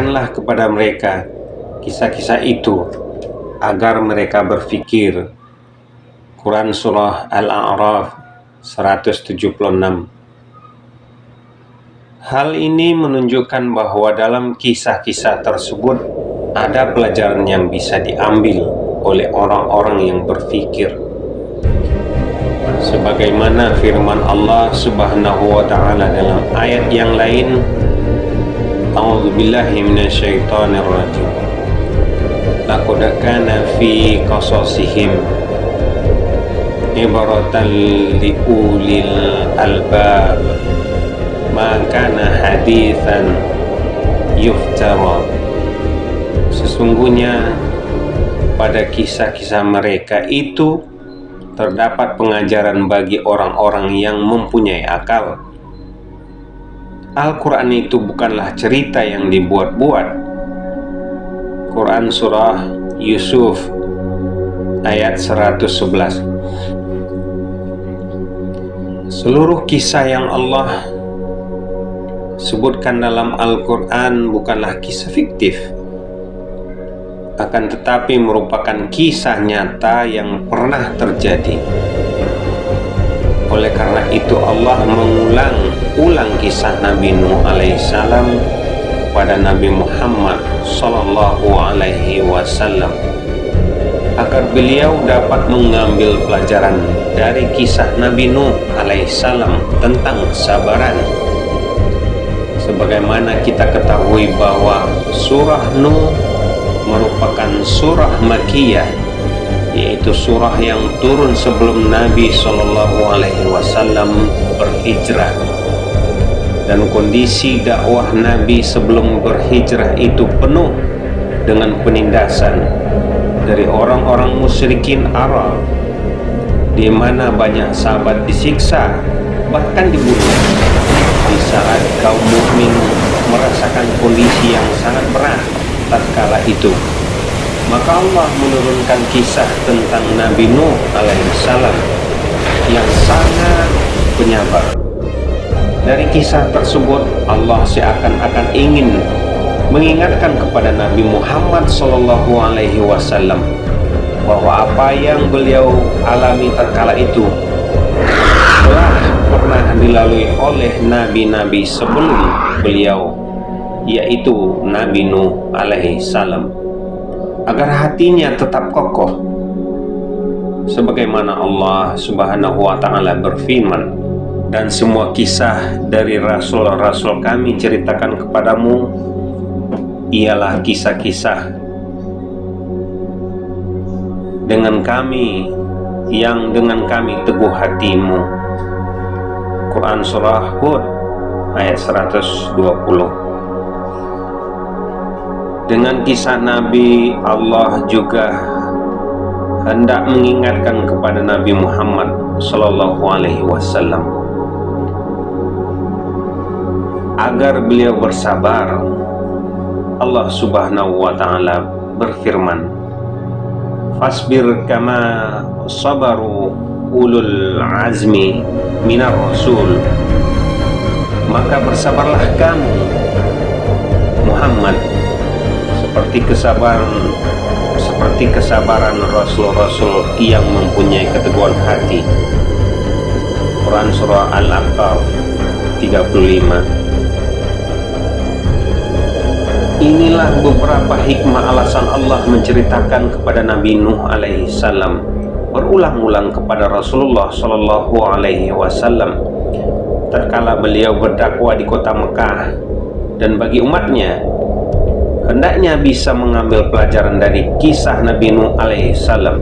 Berikanlah kepada mereka kisah-kisah itu agar mereka berfikir. Quran Surah Al-A'raf 176. Hal ini menunjukkan bahwa dalam kisah-kisah tersebut ada pelajaran yang bisa diambil oleh orang-orang yang berfikir. Sebagaimana firman Allah Subhanahu wa ta'ala dalam ayat yang lain, A'udzubillahi minasyaitonir rajim. Laqad kana fi qasasihim ibaratan liulil albab ma kana haditsan yuftara. Sesungguhnya pada kisah-kisah mereka itu terdapat pengajaran bagi orang-orang yang mempunyai akal. Al-Quran itu bukanlah cerita yang dibuat-buat. Quran Surah Yusuf ayat 111. Seluruh kisah yang Allah sebutkan dalam Al-Quran bukanlah kisah fiktif, akan tetapi merupakan kisah nyata yang pernah terjadi. Oleh karena itu Allah mengulang kisah Nabi Nuh alaihissalam pada Nabi Muhammad sallallahu alaihi wasallam agar beliau dapat mengambil pelajaran dari kisah Nabi Nuh alaihissalam tentang kesabaran. Sebagaimana kita ketahui bahwa surah Nuh merupakan surah Makkiyah, yaitu surah yang turun sebelum Nabi Shallallahu Alaihi Wasallam berhijrah, dan kondisi dakwah Nabi sebelum berhijrah itu penuh dengan penindasan dari orang-orang musyrikin Arab, di mana banyak sahabat disiksa bahkan dibunuh di saat kaum mukmin merasakan kondisi yang sangat berat tatkala itu. Maka Allah menurunkan kisah tentang Nabi Nuh alaihissalam yang sangat penyabar. Dari kisah tersebut Allah seakan-akan ingin mengingatkan kepada Nabi Muhammad sallallahu alaihi wasallam bahwa apa yang beliau alami tatkala itu telah pernah dilalui oleh nabi-nabi sebelum beliau, yaitu Nabi Nuh alaihi salam, agar hatinya tetap kokoh. Sebagaimana Allah Subhanahu wa ta'ala berfirman, dan semua kisah dari rasul-rasul kami ceritakan kepadamu ialah kisah-kisah dengan kami yang dengan kami teguh hatimu. Quran Surah Hud ayat 120. Dengan kisah Nabi, Allah juga hendak mengingatkan kepada Nabi Muhammad sallallahu alaihi wasallam agar beliau bersabar. Allah Subhanahu wa ta'ala berfirman, fasbir kama sabaru ulul azmi minar rasul. Maka bersabarlah kamu Muhammad seperti kesabaran rasul-rasul yang mempunyai keteguhan hati. Quran Surah Al-Ahqaf 35. Inilah beberapa hikmah alasan Allah menceritakan kepada Nabi Nuh alaihissalam berulang-ulang kepada Rasulullah sallallahu alaihi wasallam tatkala beliau berdakwah di kota Mekah, dan bagi umatnya hendaknya bisa mengambil pelajaran dari kisah Nabi Nuh alaihissalam